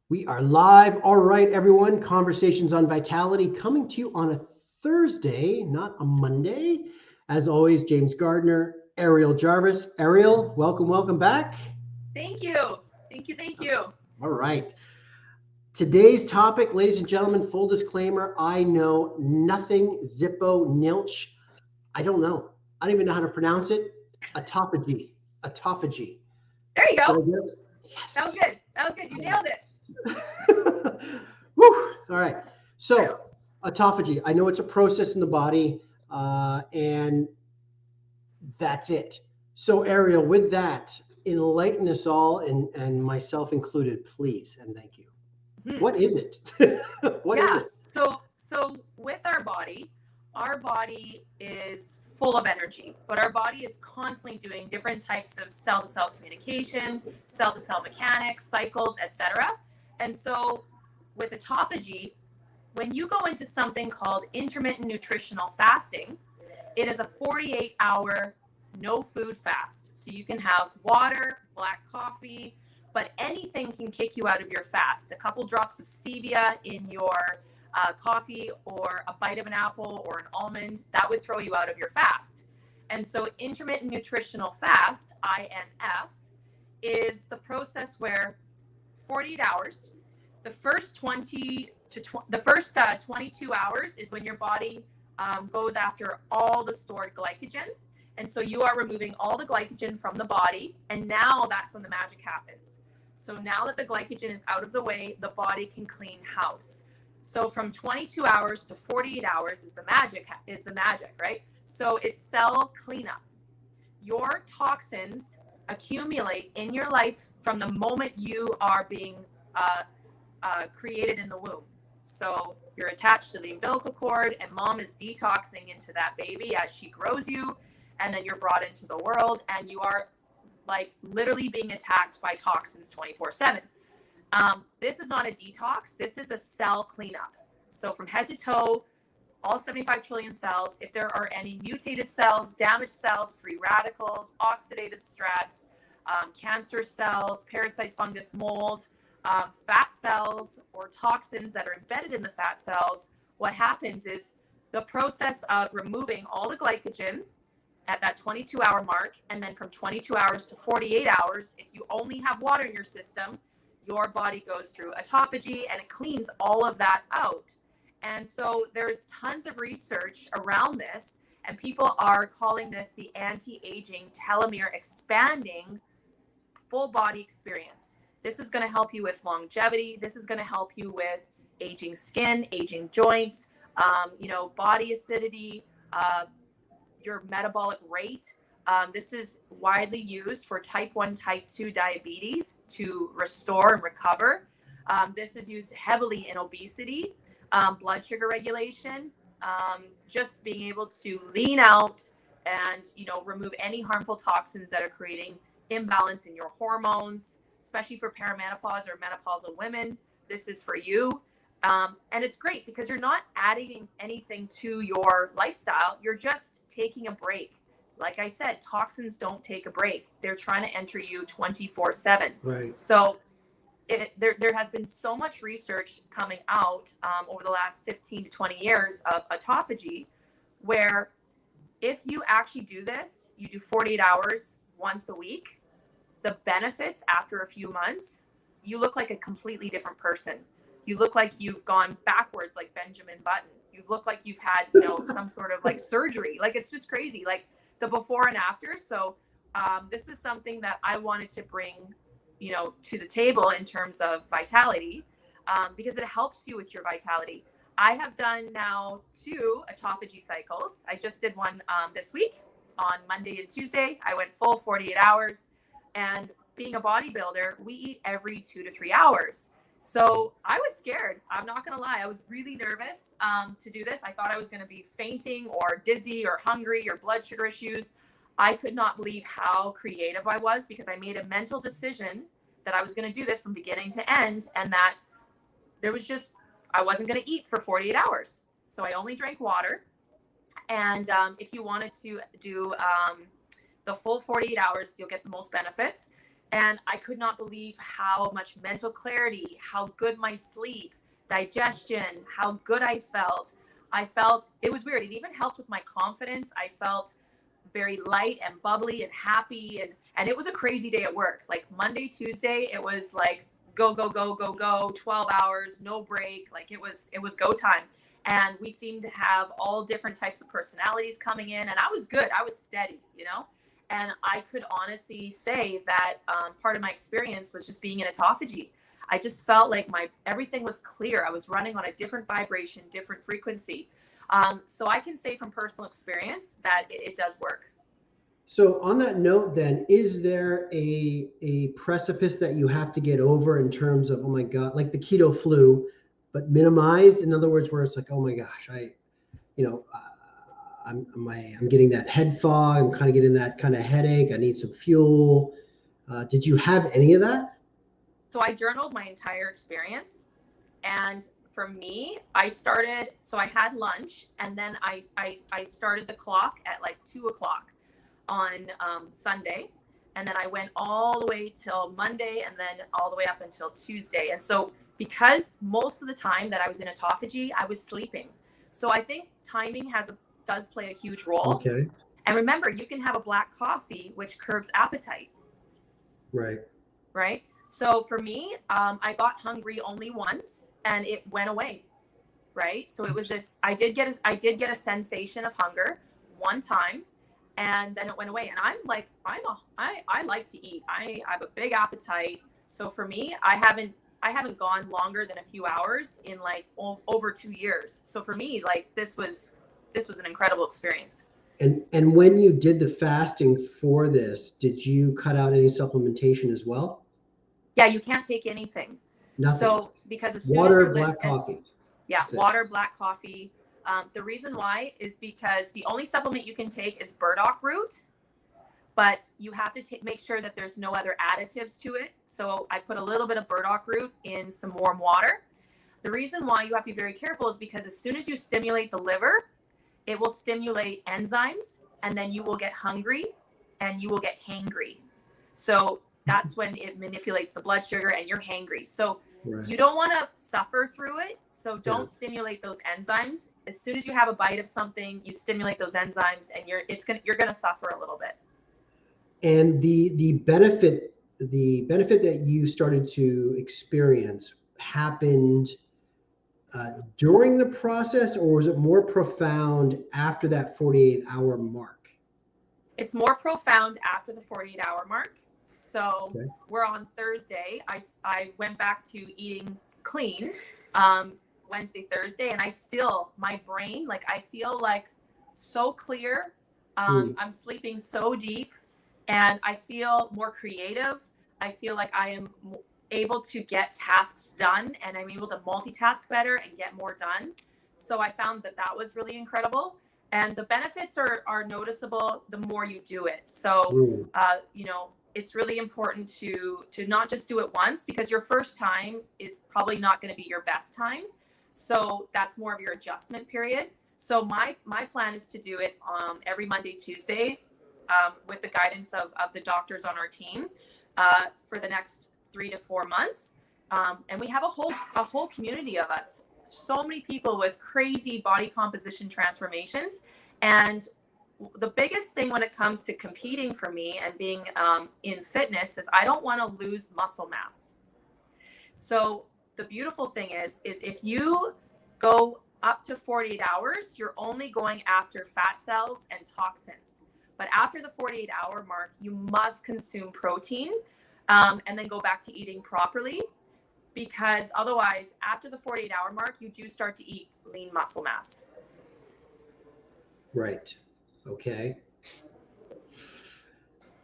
We are live. All right, everyone. Conversations on Vitality coming to you on a Thursday, not a Monday. As always, James Gardner, Ariel Jarvis. Ariel, welcome back. Thank you. Thank you. All right. Today's topic, ladies and gentlemen, full disclaimer, I know nothing Zippo Nilch. I don't know. I don't even know how to pronounce it. Autophagy. Autophagy. There you Did I go. get it? That was Yes. good. That was good. You nailed it. Woo! All right. So, autophagy. I know it's a process in the body, and that's it. So, Ariel, with that, enlighten us all, and myself included, please, and thank you. Mhm. What is it? What is Yeah. it? So with our body is full of energy, but our body is constantly doing different types of cell-to-cell communication, cell-to-cell mechanics, cycles, etc. And so with autophagy, when you go into something called intermittent nutritional fasting, it is a 48-hour no food fast. So you can have water, black coffee, but anything can kick you out of your fast. A couple drops of stevia in your coffee, or a bite of an apple or an almond, that would throw you out of your fast. And so intermittent nutritional fast, INF, is the process where 48 hours, the first 22 hours is when your body goes after all the stored glycogen. And so you are removing all the glycogen from the body. And now that's when the magic happens. So now that the glycogen is out of the way, the body can clean house. So from 22 hours to 48 hours is the magic, right? So it's cell cleanup. Your toxins accumulate in your life from the moment you are being created in the womb. So you're attached to the umbilical cord, and mom is detoxing into that baby as she grows you, and then you're brought into the world, and you are like literally being attacked by toxins 24/7. This is not a detox. This is a cell cleanup. So from head to toe, all 75 trillion cells, if there are any mutated cells, damaged cells, free radicals, oxidative stress, cancer cells, parasites, fungus, mold, fat cells, or toxins that are embedded in the fat cells, what happens is the process of removing all the glycogen at that 22-hour mark, and then from 22 hours to 48 hours, if you only have water in your system, your body goes through autophagy and it cleans all of that out. And so there's tons of research around this, and people are calling this the anti-aging telomere expanding full body experience. This is going to help you with longevity. This is going to help you with aging skin, aging joints, body acidity, your metabolic rate. This is widely used for type 1, type 2 diabetes to restore and recover. This is used heavily in obesity, blood sugar regulation, just being able to lean out and, remove any harmful toxins that are creating imbalance in your hormones, especially for perimenopause or menopausal women. This is for you. And it's great because you're not adding anything to your lifestyle. You're just taking a break. Like I said, toxins don't take a break. They're trying to enter you 24/7. Right. So there has been so much research coming out over the last 15 to 20 years of autophagy, where if you actually do this, you do 48 hours once a week, the benefits after a few months, you look like a completely different person. You look like you've gone backwards like Benjamin Button. You look like you've had, some sort of like surgery. Like, it's just crazy, like the before and after. So this is something that I wanted to bring, to the table in terms of vitality, because it helps you with your vitality. I have done now 2 autophagy cycles. I just did one this week on Monday and Tuesday. I went full 48 hours. And being a bodybuilder, we eat every 2 to 3 hours. So I was scared. I'm not going to lie. I was really nervous to do this. I thought I was going to be fainting or dizzy or hungry or blood sugar issues. I could not believe how creative I was, because I made a mental decision that I was going to do this from beginning to end, and that I wasn't going to eat for 48 hours. So I only drank water. And if you wanted to do the full 48 hours, you'll get the most benefits. And I could not believe how much mental clarity, how good my sleep, digestion, how good I felt. I felt it was weird. It even helped with my confidence. I felt very light and bubbly and happy. And it was a crazy day at work. Like Monday, Tuesday, it was like go, go, go, go, go, 12 hours, no break. Like it was go time. And we seemed to have all different types of personalities coming in. And I was good. I was steady, you know? And I could honestly say that part of my experience was just being in autophagy. I just felt like everything was clear. I was running on a different vibration, different frequency. So I can say from personal experience that it does work. So on that note, then, is there a precipice that you have to get over in terms of, oh my God, like the keto flu, but minimized? In other words, where it's like, oh my gosh, I'm getting that head fog. I'm kind of getting that kind of headache. I need some fuel. Did you have any of that? So I journaled my entire experience. And for me, I had lunch, and then I started the clock at like 2:00 on Sunday. And then I went all the way till Monday, and then all the way up until Tuesday. And so because most of the time that I was in autophagy, I was sleeping. So I think timing does play a huge role. Okay. And remember, you can have a black coffee, which curbs appetite. Right. Right. So for me, I got hungry only once, and it went away. Right. So it was this, I did get a sensation of hunger one time, and then it went away. And I'm like, I like to eat. I have a big appetite. So for me, I haven't gone longer than a few hours in like over 2 years. So for me, like this was an incredible experience. And when you did the fasting for this, did you cut out any supplementation as well? Yeah, you can't take anything. Nothing. So because as soon water, as you're black coffee. Yeah, water, black coffee. The reason why is because the only supplement you can take is burdock root, but you have to make sure that there's no other additives to it. So I put a little bit of burdock root in some warm water. The reason why you have to be very careful is because as soon as you stimulate the liver, it will stimulate enzymes, and then you will get hungry and you will get hangry. So that's when it manipulates the blood sugar and you're hangry. So you don't want to suffer through it. So don't stimulate those enzymes. As soon as you have a bite of something, you stimulate those enzymes, and you're going to suffer a little bit. And the benefit that you started to experience happened during the process, or was it more profound after that 48-hour mark? It's more profound after the 48-hour mark. So we're on Thursday. I went back to eating clean Wednesday, Thursday, and my brain, like I feel like so clear. I'm sleeping so deep, and I feel more creative. I feel like I am able to get tasks done, and I'm able to multitask better and get more done. So I found that was really incredible. And the benefits are noticeable the more you do it. So, it's really important to not just do it once, because your first time is probably not going to be your best time. So that's more of your adjustment period. So my plan is to do it every Monday, Tuesday, with the guidance of the doctors on our team for the next 3 to 4 months. And we have a whole community of us. So many people with crazy body composition transformations. And the biggest thing when it comes to competing for me and being in fitness is I don't want to lose muscle mass. So the beautiful thing is if you go up to 48 hours, you're only going after fat cells and toxins. But after the 48-hour mark, you must consume protein and then go back to eating properly, because otherwise, after the 48-hour mark, you do start to eat lean muscle mass. Right. Okay.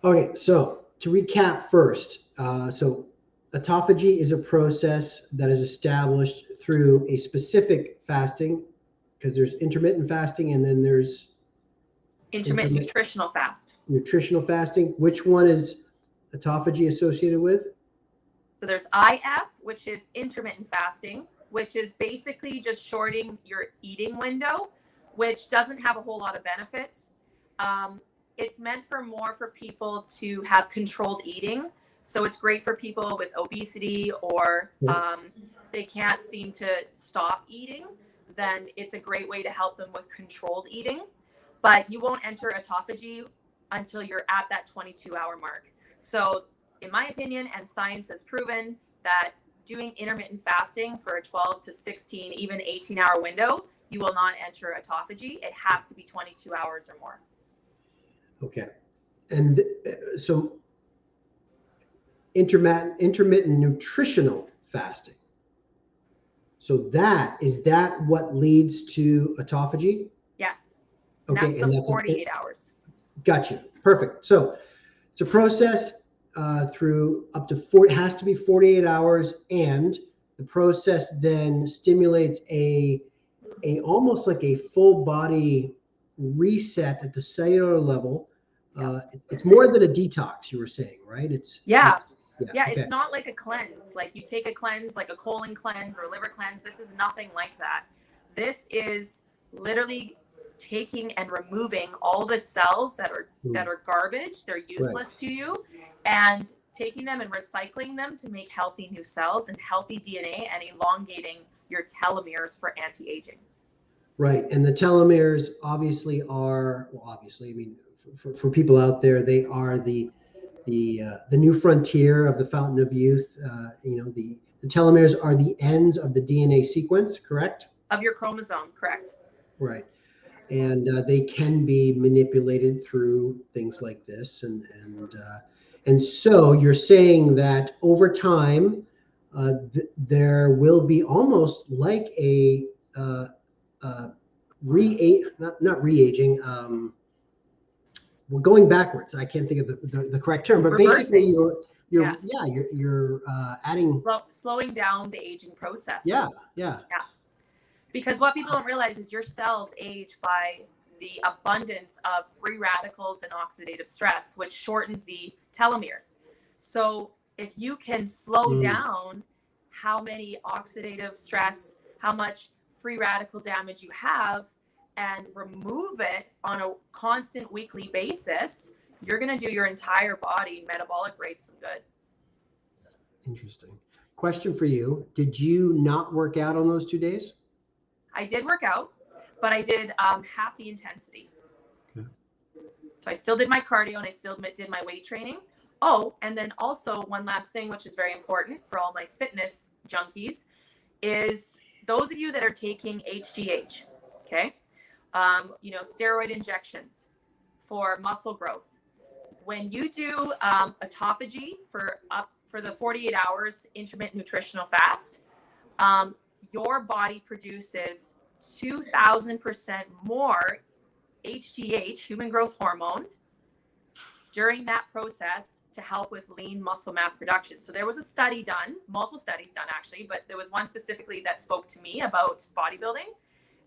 Okay. So to recap first, so autophagy is a process that is established through a specific fasting, because there's intermittent fasting and then there's intermittent nutritional fast. Nutritional fasting. Which one is autophagy associated with? So there's IF, which is intermittent fasting, which is basically just shorting your eating window, which doesn't have a whole lot of benefits. It's meant for people to have controlled eating. So it's great for people with obesity or they can't seem to stop eating. Then it's a great way to help them with controlled eating. But you won't enter autophagy until you're at that 22-hour mark. So in my opinion, and science has proven that doing intermittent fasting for a 12 to 16, even 18-hour window, you will not enter autophagy. It has to be 22 hours or more. Okay. And so intermittent nutritional fasting. So is that what leads to autophagy? Yes. Okay. And that's the 48 hours. Gotcha. Perfect. So it's a process through up to 4, it has to be 48 hours. And the process then stimulates a almost like a full body reset at the cellular level. It's more than a detox, you were saying, right? It's not like a cleanse. Like you take a cleanse, like a colon cleanse or liver cleanse. This is nothing like that. This is literally taking and removing all the cells that are garbage. They're useless to you, and taking them and recycling them to make healthy new cells and healthy DNA and elongating your telomeres for anti-aging. Right. And the telomeres obviously are, I mean, for people out there, they are the new frontier of the fountain of youth. The telomeres are the ends of the DNA sequence, correct? Of your chromosome, correct. Right. And they can be manipulated through things like this. And so you're saying that over time, there will be almost like a not re-aging. We're going backwards. I can't think of the correct term, but basically you're adding slowing down the aging process. Yeah. Because what people don't realize is your cells age by the abundance of free radicals and oxidative stress, which shortens the telomeres. So if you can slow down how many oxidative stress, how much free radical damage you have, and remove it on a constant weekly basis, you're going to do your entire body metabolic rates some good. Interesting. Question for you. Did you not work out on those 2 days? I did work out, but I did half the intensity. Okay. So I still did my cardio and I still did my weight training. Oh, and then also one last thing, which is very important for all my fitness junkies, is those of you that are taking HGH, okay? Steroid injections for muscle growth. When you do autophagy for the 48 hours intermittent nutritional fast, your body produces 2,000% more HGH, human growth hormone, during that process to help with lean muscle mass production. So there was a study done, multiple studies done actually, but there was one specifically that spoke to me about bodybuilding.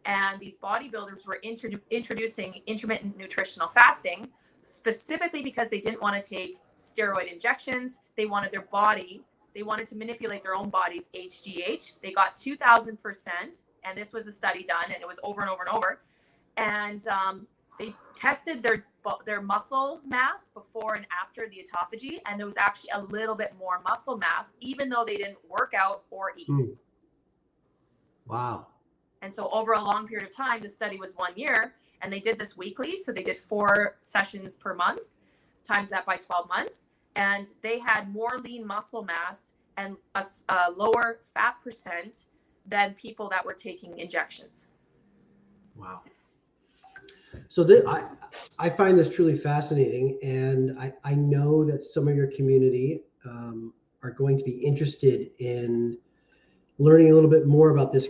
And these bodybuilders were introducing intermittent nutritional fasting specifically because they didn't want to take steroid injections. They wanted to manipulate their own body's HGH. They got 2,000%, and this was a study done, and it was over and over and over. And they tested their muscle mass before and after the autophagy, and there was actually a little bit more muscle mass, even though they didn't work out or eat. Wow. And so over a long period of time, the study was 1 year, and they did this weekly. So they did 4 sessions per month, times that by 12 months. And they had more lean muscle mass and a lower fat percent than people that were taking injections. Wow. So I find this truly fascinating. And I know that some of your community are going to be interested in learning a little bit more about this,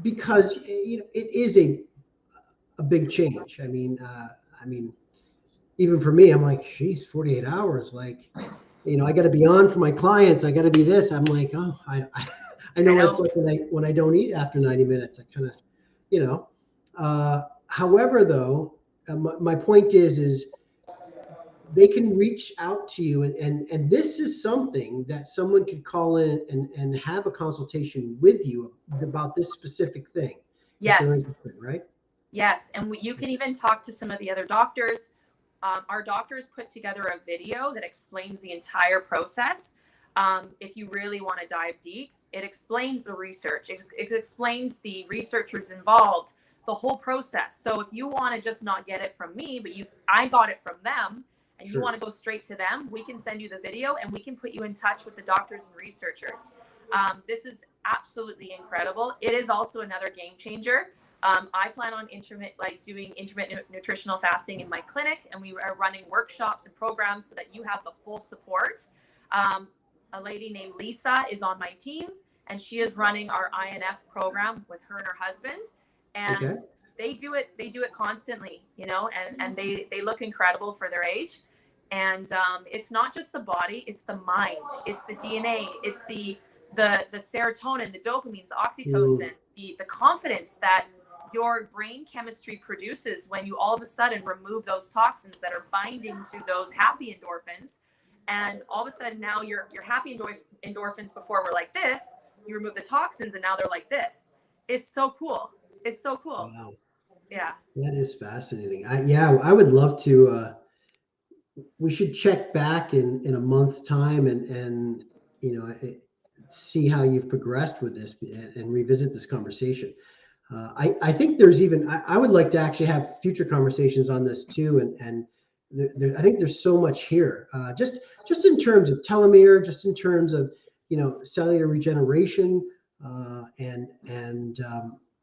because it is a big change. I mean, even for me, I'm like, geez, 48 hours. Like, I got to be on for my clients. I got to be this. I'm like, oh, I know what it's like when I don't eat after 90 minutes. I kind of, however, though, my point is they can reach out to you, and this is something that someone could call in and have a consultation with you about this specific thing. Yes. Right? Yes. And you can even talk to some of the other doctors Our doctors put together a video that explains the entire process. If you really want to dive deep, it explains the research. It explains the researchers involved, the whole process. So if you want to just not get it from me, but I got it from them, and Sure. you want to go straight to them, we can send you the video and we can put you in touch with the doctors and researchers. This is absolutely incredible. It is also another game changer. I plan on doing intermittent nutritional fasting in my clinic, and we are running workshops and programs so that you have the full support. A lady named Lisa is on my team, and she is running our INF program with her and her husband. And Okay. they do it constantly, you know, and they look incredible for their age. And it's not just the body, it's the mind, it's the DNA, it's the serotonin, the dopamines, the oxytocin, the confidence that your brain chemistry produces when you all of a sudden remove those toxins that are binding to those happy endorphins. And all of a sudden now your happy endorphins before were like this, you remove the toxins and now they're like this. It's so cool. It's so cool. Wow. Yeah. That is fascinating. I would love to, we should check back in a month's time and see how you've progressed with this and revisit this conversation. I think there's even, I would like to actually have future conversations on this too. And I think there's so much here, just in terms of telomere, just in terms of, cellular regeneration.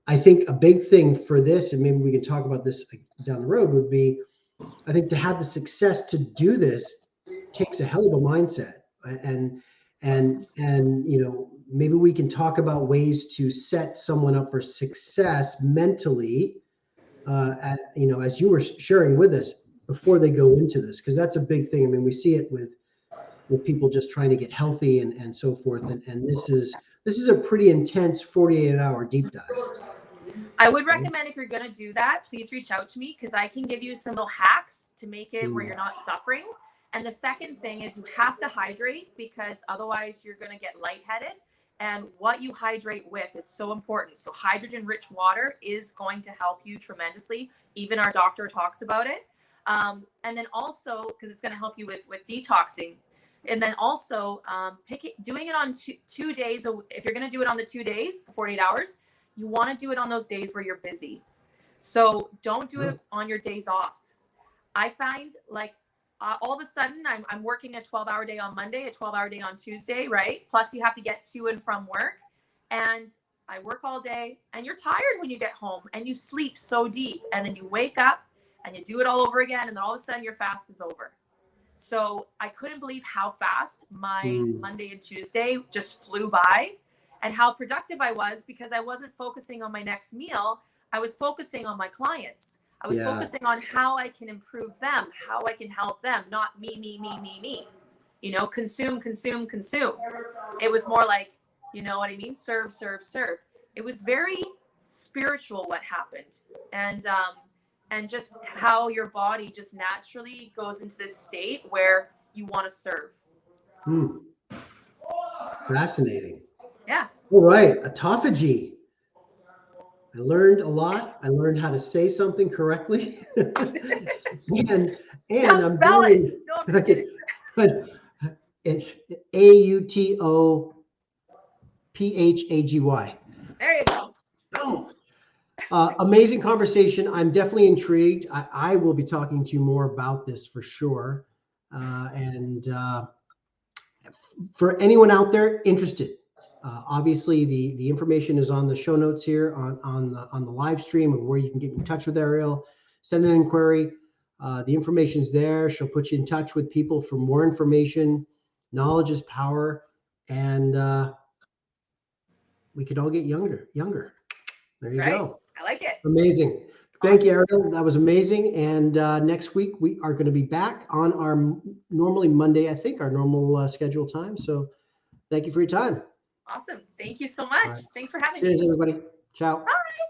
I think a big thing for this, and maybe we can talk about this down the road, would be, I think to have the success to do this takes a hell of a mindset. And maybe we can talk about ways to set someone up for success mentally, as you were sharing with us before they go into this, because that's a big thing. I mean, we see it with people just trying to get healthy and so forth. And this is a pretty intense 48-hour deep dive. I would recommend, if you're going to do that, please reach out to me, because I can give you some little hacks to make it where you're not suffering. And the second thing is you have to hydrate, because otherwise you're going to get lightheaded. And what you hydrate with is so important. So hydrogen-rich water is going to help you tremendously. Even our doctor talks about it. And then also, because it's going to help you with detoxing. And then also doing it on 2 days. If you're going to do it on the 2 days, 48 hours, you want to do it on those days where you're busy. So don't do it on your days off. I find all of a sudden I'm working a 12-hour day on Monday, a 12-hour day on Tuesday, right? Plus you have to get to and from work. And I work all day, and you're tired when you get home, and you sleep so deep, and then you wake up and you do it all over again. And then all of a sudden your fast is over. So I couldn't believe how fast my Monday and Tuesday just flew by, and how productive I was, because I wasn't focusing on my next meal. I was focusing on my clients. I was focusing on how I can improve them, how I can help them, not me. Consume. It was more like, you know what I mean? Serve. It was very spiritual what happened. And just how your body just naturally goes into this state where you want to serve. Fascinating. Yeah. All right. Autophagy. I learned a lot. I learned how to say something correctly. and now I'm spell very, it. No, I'm just kidding. But Autophagy. There you go. Boom. Amazing conversation. I'm definitely intrigued. I will be talking to you more about this for sure. For anyone out there interested, obviously the information is on the show notes here on the live stream of where you can get in touch with Ariel, send an inquiry. The information's there. She'll put you in touch with people for more information. Knowledge is power, and we could all get younger. There you go. I like it. Amazing. Thank you, Ariel. That was amazing. And next week we are going to be back on our normally Monday, I think, our normal scheduled time. So thank you for your time. Awesome. Thank you so much. Right. Thanks for having me. Cheers, everybody. Ciao. All right.